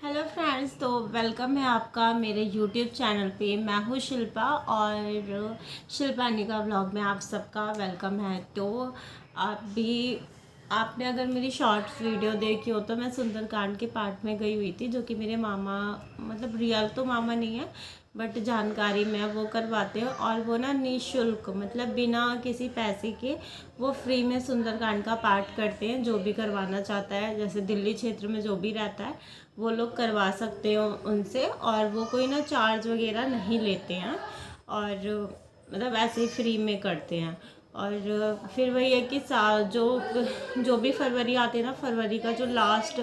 Hello friends, तो welcome है आपका मेरे यूट्यूब चैनल पे। मैं हूँ शिल्पा और शिल्पानी का व्लॉग में आप सबका वेलकम है। तो आप भी आपने अगर मेरी शॉर्ट्स वीडियो देखी हो तो मैं सुंदरकांड के पार्ट में गई हुई थी, जो कि मेरे मामा, मतलब रियल तो मामा नहीं है बट जानकारी में वो करवाते हैं। और वो ना निःशुल्क, मतलब बिना किसी पैसे के वो फ्री में सुंदरकांड का पाठ करते हैं। जो भी करवाना चाहता है, जैसे दिल्ली क्षेत्र में जो भी रहता है वो लोग करवा सकते हो उनसे, और वो कोई ना चार्ज वगैरह नहीं लेते हैं और मतलब ऐसे ही फ्री में करते हैं। और फिर वही है कि जो भी फरवरी आते हैं ना, फरवरी का जो लास्ट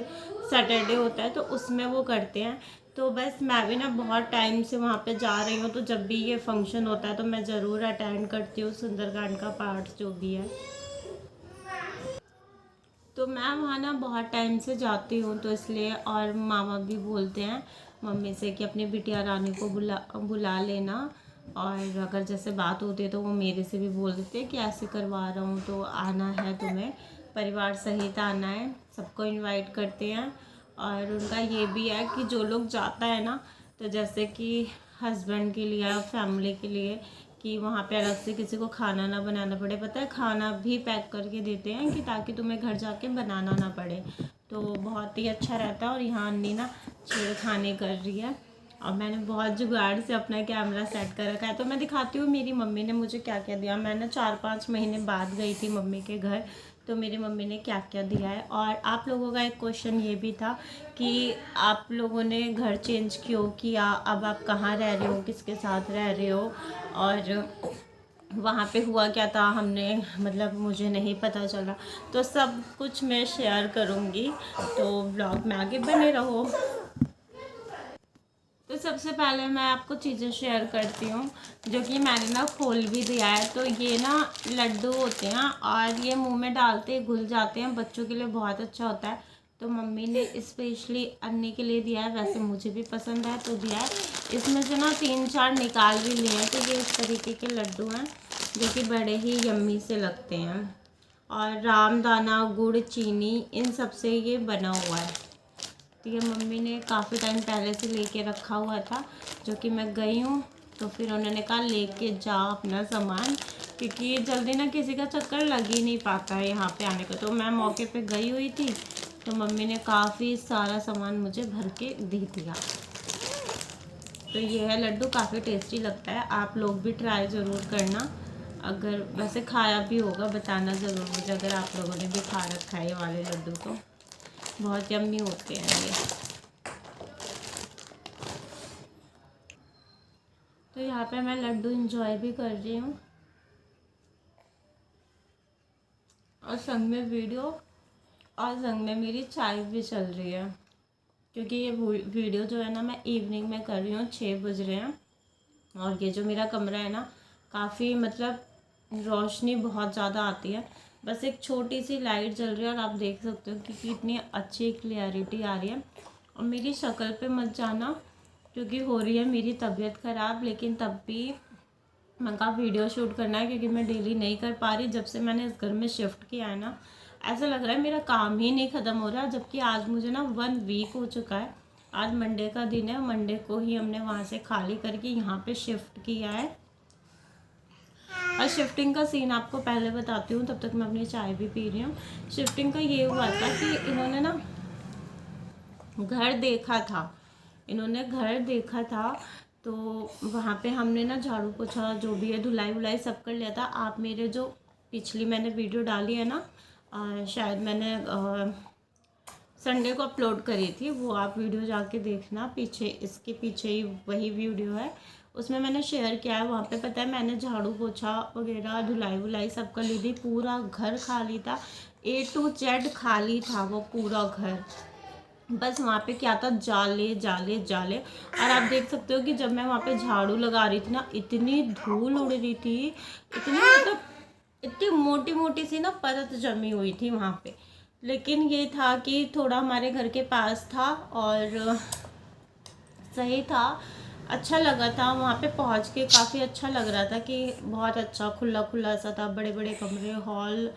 सैटरडे होता है तो उसमें वो करते हैं। तो बस मैं भी ना बहुत टाइम से वहाँ पे जा रही हूँ, तो जब भी ये फंक्शन होता है तो मैं ज़रूर अटेंड करती हूँ सुंदरकांड का पाठ जो भी है। तो मैं वहाँ ना बहुत टाइम से जाती हूँ तो इसलिए, और मामा भी बोलते हैं मम्मी से कि अपनी बिटिया रानी को बुला बुला लेना। और अगर जैसे बात होती है तो वो मेरे से भी बोल देते हैं कि ऐसे करवा रहा हूँ तो आना है तुम्हें, परिवार सहित आना है, सबको इनवाइट करते हैं। और उनका ये भी है कि जो लोग जाता है ना, तो जैसे कि हस्बैंड के लिए या फैमिली के लिए, कि वहाँ पे अलग से किसी को खाना ना बनाना पड़े। पता है, खाना भी पैक करके देते हैं कि ताकि तुम्हें घर जाके बनाना ना पड़े। तो बहुत ही अच्छा रहता है। और यहाँ अन्नी ना छेड़खानी कर रही है और मैंने बहुत जुगाड़ से अपना कैमरा सेट कर रखा है। तो मैं दिखाती हूँ मेरी मम्मी ने मुझे क्या क्या दिया। मैं ना 4-5 महीने बाद गई थी मम्मी के घर, तो मेरी मम्मी ने क्या क्या दिया है। और आप लोगों का एक क्वेश्चन ये भी था कि आप लोगों ने घर चेंज क्यों किया, अब आप कहाँ रह रहे हो, किसके साथ रह रहे हो, और वहाँ पे हुआ क्या था, हमने मतलब मुझे नहीं पता चला। तो सब कुछ मैं शेयर करूँगी, तो ब्लॉग में आगे बने रहो। तो सबसे पहले मैं आपको चीज़ें शेयर करती हूँ जो कि मैंने ना खोल भी दिया है। तो ये ना लड्डू होते हैं और ये मुंह में डालते घुल जाते हैं, बच्चों के लिए बहुत अच्छा होता है। तो मम्मी ने स्पेशली अन्नी के लिए दिया है, वैसे मुझे भी पसंद है तो दिया है। इसमें से ना 3-4 निकाल भी लिए हैं। तो ये इस तरीके के लड्डू हैं जो कि बड़े ही यम्मी से लगते हैं। और रामदाना, गुड़, चीनी, इन सब से ये बना हुआ है। तो ये मम्मी ने काफ़ी टाइम पहले से लेके रखा हुआ था, जो कि मैं गई हूँ तो फिर उन्होंने कहा लेके जा अपना सामान, क्योंकि ये जल्दी ना किसी का चक्कर लग ही नहीं पाता है यहाँ पे आने का। तो मैं मौके पे गई हुई थी तो मम्मी ने काफ़ी सारा सामान मुझे भर के दे दिया। तो ये है लड्डू, काफ़ी टेस्टी लगता है, आप लोग भी ट्राई ज़रूर करना। अगर वैसे खाया भी होगा बताना ज़रूर मुझे, अगर आप लोगों ने भी खा रखा है ये वाले लड्डू तो बहुत यम्मी होते हैं ये। तो यहाँ पे मैं लड्डू इंजॉय भी कर रही हूँ और संग में वीडियो, और संग में मेरी चाय भी चल रही है, क्योंकि ये वीडियो जो है ना मैं इवनिंग में कर रही हूँ, 6 बज रहे हैं। और ये जो मेरा कमरा है ना, काफ़ी मतलब रोशनी बहुत ज़्यादा आती है, बस एक छोटी सी लाइट जल रही है और आप देख सकते हो कि कितनी अच्छी क्लियरिटी आ रही है। और मेरी शक्ल पे मत जाना क्योंकि हो रही है मेरी तबीयत ख़राब, लेकिन तब भी मैं कहा वीडियो शूट करना है क्योंकि मैं डेली नहीं कर पा रही। जब से मैंने इस घर में शिफ्ट किया है ना, ऐसा लग रहा है मेरा काम ही नहीं ख़त्म हो रहा। जबकि आज मुझे ना 1 वीक हो चुका है, आज मंडे का दिन है, मंडे को ही हमने वहाँ से खाली करके यहाँ पे शिफ्ट किया है। और शिफ्टिंग का सीन आपको पहले बताती हूँ, तब तक मैं अपनी चाय भी पी रही हूँ। शिफ्टिंग का ये हुआ था कि इन्होंने ना घर देखा था, इन्होंने घर देखा था तो वहाँ पे हमने ना झाड़ू पोछा जो भी है, धुलाई वुलाई सब कर लिया था। आप मेरे जो पिछली मैंने वीडियो डाली है ना, शायद मैंने संडे को अपलोड करी थी, वो आप वीडियो जाके देखना, पीछे इसके पीछे ही वही वीडियो है, उसमें मैंने शेयर किया है। वहाँ पे पता है मैंने झाड़ू पोछा वगैरह धुलाई वुलाई सब कर ली थी, पूरा घर खाली था, A to Z खाली था वो पूरा घर। बस वहाँ पे क्या था, जाले जाले जाले। और आप देख सकते हो कि जब मैं वहाँ पे झाड़ू लगा रही थी ना, इतनी धूल उड़ रही थी, इतनी मतलब इतनी मोटी मोटी सी ना परत जमी हुई थी वहाँ पे। लेकिन ये था कि थोड़ा हमारे घर के पास था और सही था, अच्छा लगा था वहाँ पे पहुँच के, काफ़ी अच्छा लग रहा था कि बहुत अच्छा खुला खुला सा था, बड़े बड़े कमरे, हॉल,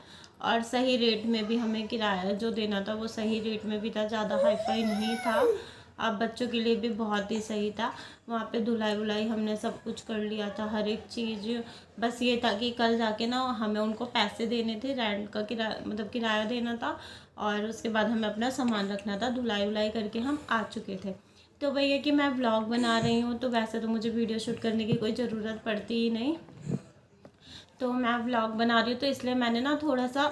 और सही रेट में भी हमें किराया जो देना था वो सही रेट में भी था, ज़्यादा हाई फाई नहीं था। अब बच्चों के लिए भी बहुत ही सही था। वहाँ पे धुलाई वुलाई हमने सब कुछ कर लिया था, हर एक चीज़। बस ये था कि कल जाके ना हमें उनको पैसे देने थे, रेंट का किराया मतलब किराया देना था, और उसके बाद हमें अपना सामान रखना था। धुलाई वुलाई करके हम आ चुके थे। तो भैया कि मैं व्लॉग बना रही हूँ, तो वैसे तो मुझे वीडियो शूट करने की कोई ज़रूरत पड़ती ही नहीं, तो मैं व्लॉग बना रही हूँ, तो इसलिए मैंने ना थोड़ा सा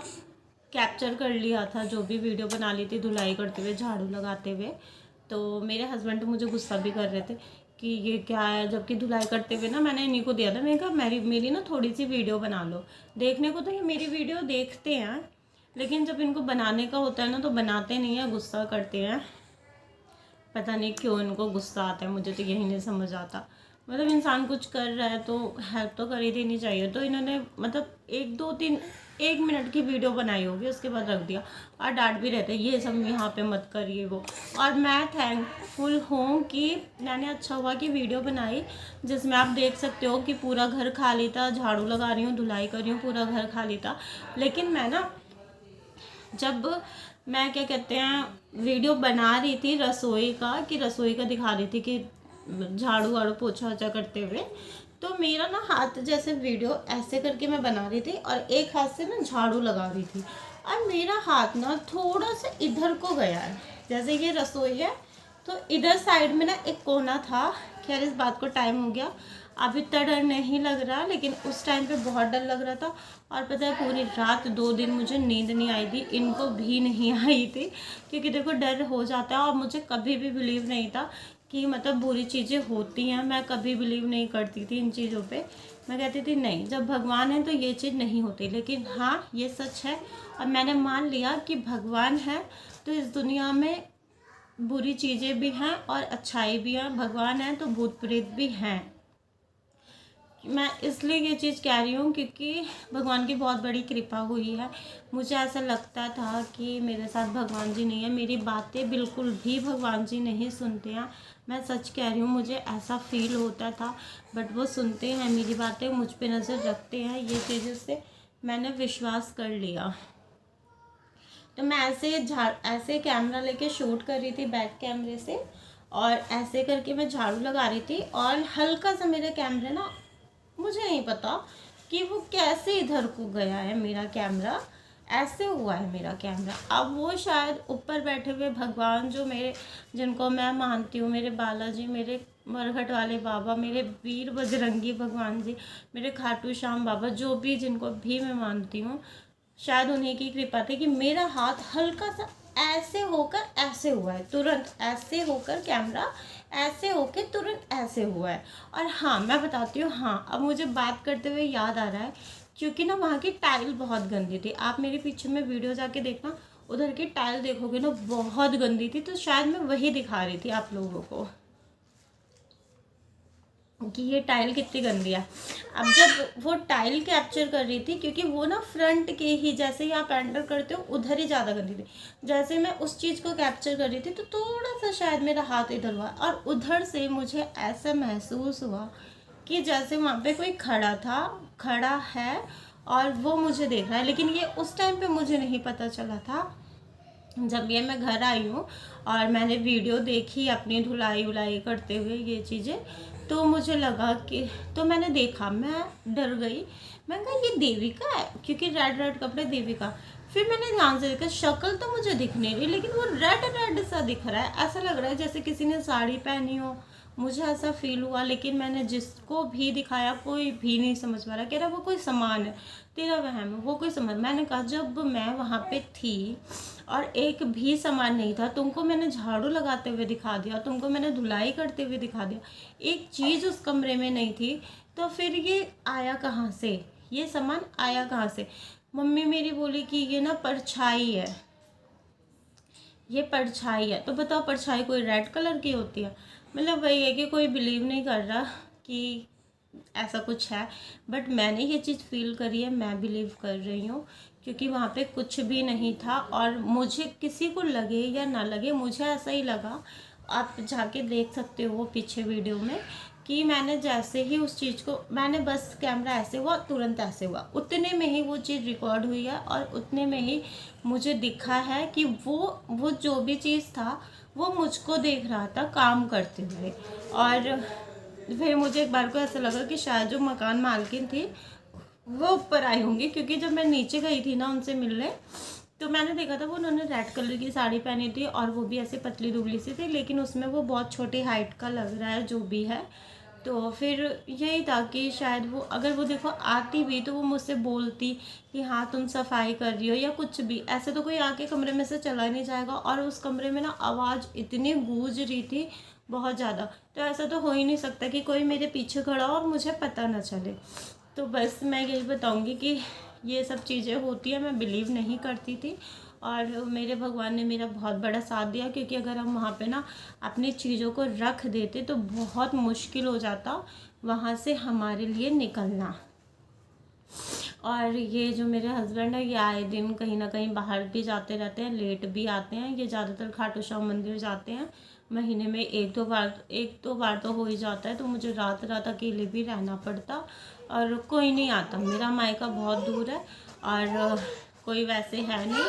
कैप्चर कर लिया था जो भी वीडियो बना ली थी धुलाई करते हुए, झाड़ू लगाते हुए। तो मेरे हस्बैंड तो मुझे गुस्सा भी कर रहे थे कि ये क्या है, जबकि धुलाई करते हुए ना मैंने इन्हीं को दिया था। मैंने कहा मेरी ना थोड़ी सी वीडियो बना लो। देखने को तो ये मेरी वीडियो देखते हैं, लेकिन जब इनको बनाने का होता है ना तो बनाते नहीं है, गुस्सा करते हैं। पता नहीं क्यों इनको गुस्सा आता है, मुझे तो यही नहीं समझ आता। मतलब इंसान कुछ कर रहा है तो हेल्प तो कर ही देनी चाहिए। तो इन्होंने मतलब 1 मिनट की वीडियो बनाई होगी, उसके बाद रख दिया, और डांट भी रहते ये सब यहाँ पे मत करिए वो। और मैं थैंकफुल हूँ कि मैंने अच्छा हुआ कि वीडियो बनाई, जिसमें आप देख सकते हो कि पूरा घर खाली था, झाड़ू लगा रही हूँ, धुलाई कर रही हूँ, पूरा घर खाली था। लेकिन मैं ना जब मैं क्या कहते हैं वीडियो बना रही थी रसोई का दिखा रही थी कि झाड़ू वाड़ू पोछा वोछा करते हुए, तो मेरा ना हाथ जैसे वीडियो ऐसे करके मैं बना रही थी और एक हाथ से ना झाड़ू लगा रही थी, और मेरा हाथ ना थोड़ा सा इधर को गया है। जैसे ये रसोई है तो इधर साइड में ना एक कोना था। खैर इस बात को टाइम हो गया, अब इतना डर नहीं लग रहा, लेकिन उस टाइम पे बहुत डर लग रहा था। और पता है पूरी रात 2 दिन मुझे नींद नहीं आई थी, इनको भी नहीं आई थी, क्योंकि देखो डर हो जाता है। और मुझे कभी भी बिलीव नहीं था कि मतलब बुरी चीज़ें होती हैं, मैं कभी बिलीव नहीं करती थी इन चीज़ों पे। मैं कहती थी नहीं, जब भगवान है तो ये चीज़ नहीं होती। लेकिन हाँ ये सच है, और मैंने मान लिया कि भगवान है तो इस दुनिया में बुरी चीज़ें भी हैं और अच्छाई भी है। भगवान है तो भूत प्रेत भी हैं। मैं इसलिए ये चीज़ कह रही हूँ क्योंकि भगवान की बहुत बड़ी कृपा हुई है। मुझे ऐसा लगता था कि मेरे साथ भगवान जी नहीं है, मेरी बातें बिल्कुल भी भगवान जी नहीं सुनते हैं। मैं सच कह रही हूँ, मुझे ऐसा फील होता था, बट वो सुनते हैं मेरी बातें, मुझ पे नज़र रखते हैं। ये चीज़ों से मैंने विश्वास कर लिया। तो मैं ऐसे कैमरा लेके शूट कर रही थी बैक कैमरे से, और ऐसे करके मैं झाड़ू लगा रही थी, और हल्का सा मेरे कैमरे ना, मुझे नहीं पता कि वो कैसे इधर को गया है, मेरा कैमरा ऐसे हुआ है मेरा कैमरा। अब वो शायद ऊपर बैठे हुए भगवान जो मेरे, जिनको मैं मानती हूँ, मेरे बालाजी, मेरे मरघट वाले बाबा, मेरे वीर बजरंगी भगवान जी, मेरे खाटू श्याम बाबा, जो भी जिनको भी मैं मानती हूँ, शायद उन्हीं की कृपा थी कि मेरा हाथ हल्का सा ऐसे होकर ऐसे हुआ है, तुरंत ऐसे होकर कैमरा ऐसे होके तुरंत ऐसे हुआ है। और हाँ मैं बताती हूँ, हाँ अब मुझे बात करते हुए याद आ रहा है, क्योंकि ना वहाँ की टाइल बहुत गंदी थी। आप मेरे पीछे में वीडियो जाके देखना, उधर की टाइल देखोगे ना बहुत गंदी थी, तो शायद मैं वही दिखा रही थी आप लोगों को कि ये टाइल कितनी गंदी है। अब जब वो टाइल कैप्चर कर रही थी, क्योंकि वो ना फ्रंट के ही जैसे ही आप एंटर करते हो उधर ही ज़्यादा गंदी थी, जैसे मैं उस चीज़ को कैप्चर कर रही थी तो थोड़ा सा शायद मेरा हाथ इधर हुआ, और उधर से मुझे ऐसा महसूस हुआ कि जैसे वहाँ पे कोई खड़ा है और वो मुझे देख रहा है। लेकिन ये उस टाइम पे मुझे नहीं पता चला था। जब ये मैं घर आई हूँ और मैंने वीडियो देखी अपनी धुलाई उलाई करते हुए ये चीज़ें, तो मुझे लगा कि, तो मैंने देखा, मैं डर गई। मैं कहा ये देविका है, क्योंकि रेड रेड कपड़े देविका। फिर मैंने ध्यान से देखा, शक्ल तो मुझे दिख नहीं रही, लेकिन वो रेड रेड सा दिख रहा है, ऐसा लग रहा है जैसे किसी ने साड़ी पहनी हो, मुझे ऐसा फील हुआ। लेकिन मैंने जिसको भी दिखाया कोई भी नहीं समझ पा रहा, कह रहा वो कोई सामान है, तेरा वहम है, वो कोई सामान। मैंने कहा जब मैं वहाँ पे थी और एक भी सामान नहीं था, तुमको मैंने झाड़ू लगाते हुए दिखा दिया, तुमको मैंने धुलाई करते हुए दिखा दिया, एक चीज़ उस कमरे में नहीं थी, तो फिर ये आया कहाँ से, ये सामान आया कहाँ से? मम्मी मेरी बोली कि ये ना परछाई है, ये परछाई है। तो बताओ परछाई कोई रेड कलर की होती है? मतलब वही है कि कोई बिलीव नहीं कर रहा कि ऐसा कुछ है, बट मैंने ये चीज़ फील करी है, मैं बिलीव कर रही हूँ, क्योंकि वहाँ पे कुछ भी नहीं था। और मुझे किसी को लगे या ना लगे, मुझे ऐसा ही लगा। आप जाके देख सकते हो पीछे वीडियो में कि मैंने जैसे ही उस चीज़ को, मैंने बस कैमरा ऐसे हुआ तुरंत ऐसे हुआ, उतने में ही वो चीज़ रिकॉर्ड हुई है, और उतने में ही मुझे दिखा है कि वो जो भी चीज़ था वो मुझको देख रहा था काम करते हुए। और फिर मुझे एक बार को ऐसा लगा कि शायद जो मकान मालकिन थी वो ऊपर आई होंगी, क्योंकि जब मैं नीचे गई थी ना उनसे मिलने, तो मैंने देखा था वो उन्होंने रेड कलर की साड़ी पहनी थी और वो भी ऐसे पतली दुबली सी थी, लेकिन उसमें वो बहुत छोटी हाइट का लग रहा है जो भी है। तो फिर यही था कि शायद वो, अगर वो देखो आती भी तो वो मुझसे बोलती कि हाँ तुम सफाई कर रही हो या कुछ भी, ऐसे तो कोई आके कमरे में से चला नहीं जाएगा। और उस कमरे में ना आवाज़ इतनी गूंज रही थी बहुत ज़्यादा, तो ऐसा तो हो ही नहीं सकता कि कोई मेरे पीछे खड़ा हो और मुझे पता ना चले। तो बस मैं यही बताऊंगी कि ये सब चीज़ें होती है, मैं बिलीव नहीं करती थी और मेरे भगवान ने मेरा बहुत बड़ा साथ दिया, क्योंकि अगर हम वहाँ पे ना अपनी चीज़ों को रख देते तो बहुत मुश्किल हो जाता वहाँ से हमारे लिए निकलना। और ये जो मेरे हस्बैंड है, ये आए दिन कहीं ना कहीं बाहर भी जाते रहते हैं, लेट भी आते हैं। ये ज़्यादातर खाटू श्याम मंदिर जाते हैं, महीने में एक दो बार तो हो ही जाता है। तो मुझे रात रात अकेले भी रहना पड़ता और कोई नहीं आता। मेरा मायका बहुत दूर है और कोई वैसे है नहीं,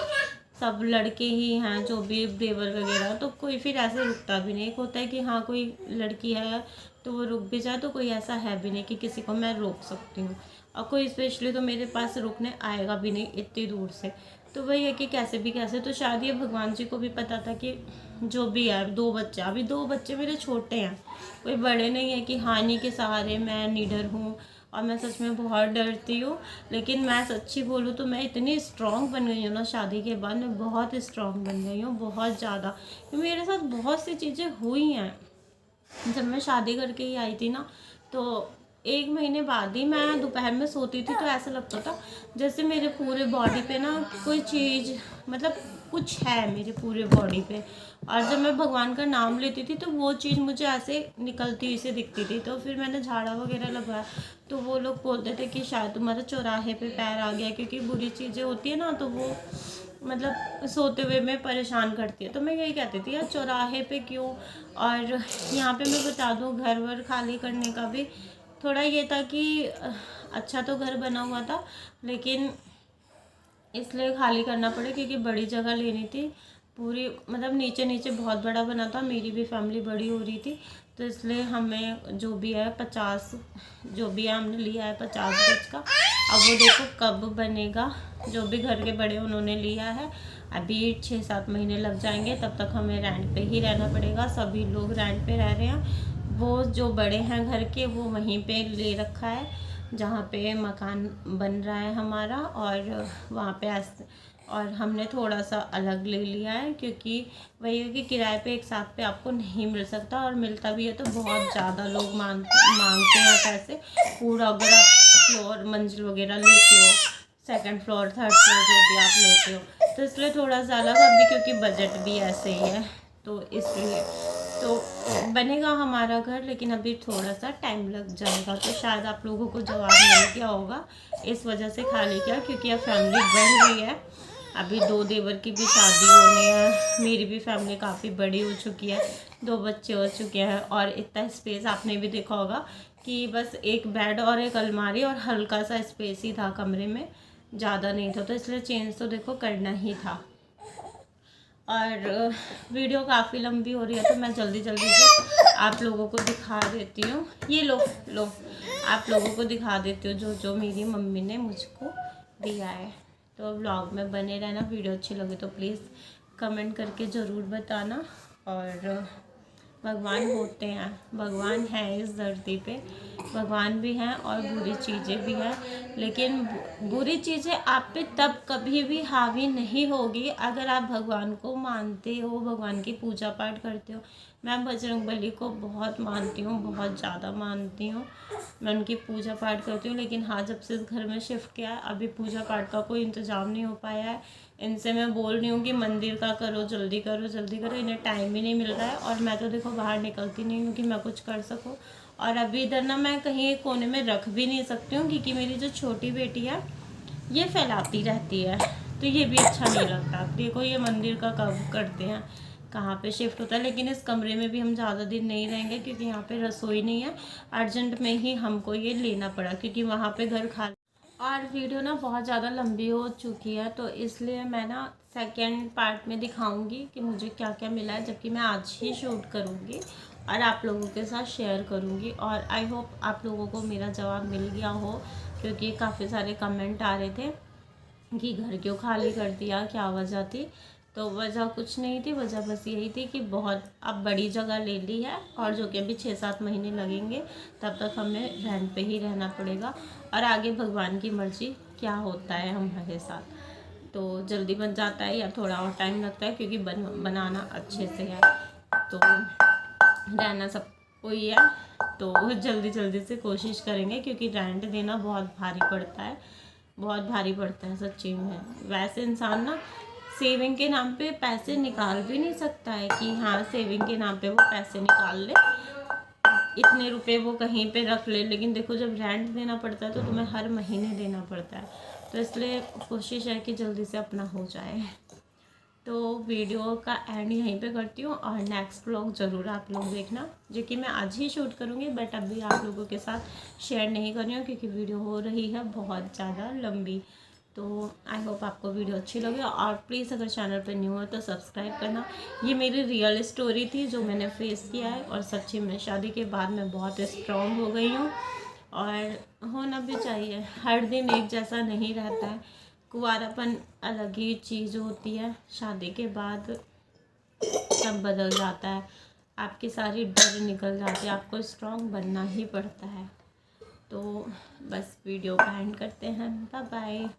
सब लड़के ही हैं जो भी देवर वगैरह, तो कोई फिर ऐसे रुकता भी नहीं। एक होता है कि हाँ कोई लड़की है तो वो रुक भी जाए, तो कोई ऐसा है भी नहीं कि किसी को मैं रोक सकती हूँ, और कोई स्पेशली तो मेरे पास रुकने आएगा भी नहीं इतनी दूर से। तो वही है कि कैसे भी कैसे, तो शायद ये भगवान जी को भी पता था कि जो भी है, दो बच्चे, अभी दो बच्चे मेरे छोटे हैं, कोई बड़े नहीं है कि हानि के सहारे मैं निडर हूँ। और मैं सच में बहुत डरती हूँ, लेकिन मैं सच्ची बोलूँ तो मैं इतनी स्ट्रॉन्ग बन गई हूँ ना शादी के बाद, मैं बहुत स्ट्रॉन्ग बन गई हूँ, बहुत ज़्यादा। मेरे साथ बहुत सी चीज़ें हुई हैं। जब मैं शादी करके ही आई थी ना, तो एक महीने बाद ही मैं दोपहर में सोती थी तो ऐसा लगता था जैसे मेरे पूरे बॉडी पे ना कोई चीज़, मतलब कुछ है मेरे पूरे बॉडी पे। और जब मैं भगवान का नाम लेती थी तो वो चीज़ मुझे ऐसे निकलती हुई से दिखती थी। तो फिर मैंने झाड़ा वगैरह लगवाया, तो वो लोग बोलते थे कि शायद तुम्हारा चौराहे पे पैर आ गया, क्योंकि बुरी चीज़ें होती है ना तो वो मतलब सोते हुए में परेशान करती है। तो मैं यही कहती थी यार चौराहे पे क्यों। और यहाँ पे मैं बता दूँ, घर वर खाली करने का भी थोड़ा ये था कि अच्छा तो घर बना हुआ था, लेकिन इसलिए खाली करना पड़ा क्योंकि बड़ी जगह लेनी थी पूरी, मतलब नीचे नीचे बहुत बड़ा बना था, मेरी भी फैमिली बड़ी हो रही थी। तो इसलिए हमें जो भी है 50, जो भी है हमने लिया है 50 गज का। अब वो देखो कब बनेगा, जो भी घर के बड़े उन्होंने लिया है। अभी 6-7 महीने लग जाएंगे, तब तक हमें रेंट पे ही रहना पड़ेगा। सभी लोग रेंट पे रह रहे हैं, वो जो बड़े हैं घर के वो वहीं पे ले रखा है जहाँ पे मकान बन रहा है हमारा, और वहाँ पे और हमने थोड़ा सा अलग ले लिया है, क्योंकि वही है कि किराए पे एक साथ पे आपको नहीं मिल सकता, और मिलता भी है तो बहुत ज़्यादा लोग मांगते हैं पैसे पूरा। अगर आप फ्लोर मंजिल वगैरह लेते हो, सेकंड फ्लोर थर्ड फ्लोर जो भी आप लेते हो, तो इसलिए थोड़ा सा अलग अभी, क्योंकि बजट भी ऐसे ही है तो इसलिए। तो बनेगा हमारा घर, लेकिन अभी थोड़ा सा टाइम लग जाएगा। तो शायद आप लोगों को जवाब नहीं किया होगा, इस वजह से खाली किया क्योंकि अब फैमिली बढ़ रही है। अभी 2 देवर की भी शादी होनी है, मेरी भी फैमिली काफ़ी बड़ी हो चुकी है, 2 बच्चे हो चुके हैं, और इतना स्पेस आपने भी देखा होगा कि बस एक बेड और एक अलमारी और हल्का सा स्पेस ही था कमरे में, ज़्यादा नहीं था। तो इसलिए चेंज तो देखो करना ही था। और वीडियो काफ़ी लंबी हो रही है तो मैं जल्दी जल्दी से आप लोगों को दिखा देती हूँ। ये लो आप लोगों को दिखा देती हूँ जो जो मेरी मम्मी ने मुझको दिया है। तो व्लॉग में बने रहना, वीडियो अच्छी लगे तो प्लीज़ कमेंट करके ज़रूर बताना। और भगवान होते हैं, भगवान है इस धरती पे, भगवान भी हैं और बुरी चीज़ें भी हैं, लेकिन बुरी चीज़ें आप पे तब कभी भी हावी नहीं होगी अगर आप भगवान को मानते हो, भगवान की पूजा पाठ करते हो। मैं बजरंगबली को बहुत मानती हूँ, बहुत ज़्यादा मानती हूँ, मैं उनकी पूजा पाठ करती हूँ। लेकिन हाँ, जब से इस घर में शिफ्ट किया है अभी पूजा पाठ का कोई इंतज़ाम नहीं हो पाया है। इनसे मैं बोल रही हूँ कि मंदिर का करो, जल्दी करो जल्दी करो, इन्हें टाइम ही नहीं मिल रहा है। और मैं तो देखो बाहर निकलती नहीं हूँ कि मैं कुछ कर सकूँ। और अभी इधर ना मैं कहीं एक कोने में रख भी नहीं सकती हूँ, क्योंकि मेरी जो छोटी बेटी है ये फैलाती रहती है, तो ये भी अच्छा नहीं लगता। देखो ये मंदिर का कब करते हैं, कहाँ पे शिफ्ट होता है। लेकिन इस कमरे में भी हम ज़्यादा दिन नहीं रहेंगे, क्योंकि यहाँ पे रसोई नहीं है। अर्जेंट में ही हमको ये लेना पड़ा, क्योंकि वहाँ पे घर खाली और वीडियो ना बहुत ज़्यादा लंबी हो चुकी है, तो इसलिए मैं ना सेकेंड पार्ट में दिखाऊंगी कि मुझे क्या क्या मिला है, जबकि मैं आज ही शूट करूंगी और आप लोगों के साथ शेयर करूंगी। और आई होप आप लोगों को मेरा जवाब मिल गया हो, क्योंकि काफ़ी सारे कमेंट आ रहे थे कि घर क्यों खाली कर दिया, क्या वजह थी। तो वजह कुछ नहीं थी, वजह बस यही थी कि बहुत अब बड़ी जगह ले ली है और जो कि अभी 6-7 महीने लगेंगे, तब तक हमें रेंट पे ही रहना पड़ेगा। और आगे भगवान की मर्ज़ी क्या होता है हमारे साथ, तो जल्दी बन जाता है या थोड़ा और टाइम लगता है, क्योंकि बनाना अच्छे से है, तो रहना सबको ही है। तो जल्दी जल्दी से कोशिश करेंगे, क्योंकि रेंट देना बहुत भारी पड़ता है, बहुत भारी पड़ता है सच्ची में। वैसे इंसान ना सेविंग के नाम पे पैसे निकाल भी नहीं सकता है कि हाँ सेविंग के नाम पे वो पैसे निकाल ले, इतने रुपए वो कहीं पे रख ले, लेकिन देखो जब रेंट देना पड़ता है तो तुम्हें हर महीने देना पड़ता है। तो इसलिए कोशिश है कि जल्दी से अपना हो जाए। तो वीडियो का एंड यहीं पे करती हूँ, और नेक्स्ट व्लॉग ज़रूर आप लोग देखना, जो कि मैं आज ही शूट करूँगी, बट अभी आप लोगों के साथ शेयर नहीं कर रही हूँ क्योंकि वीडियो हो रही है बहुत ज़्यादा लंबी। तो आई होप आपको वीडियो अच्छी लगे, और प्लीज़ अगर चैनल पर न्यू हो तो सब्सक्राइब करना। ये मेरी रियल स्टोरी थी जो मैंने फेस किया है, और सच्ची में शादी के बाद मैं बहुत स्ट्रॉन्ग हो गई हूँ, और होना भी चाहिए। हर दिन एक जैसा नहीं रहता है, कुंवारापन अलग ही चीज़ होती है, शादी के बाद सब बदल जाता है, आपकी सारी डर निकल जाती है, आपको स्ट्रॉन्ग बनना ही पड़ता है। तो बस वीडियो का एंड करते हैं, बाय बाय।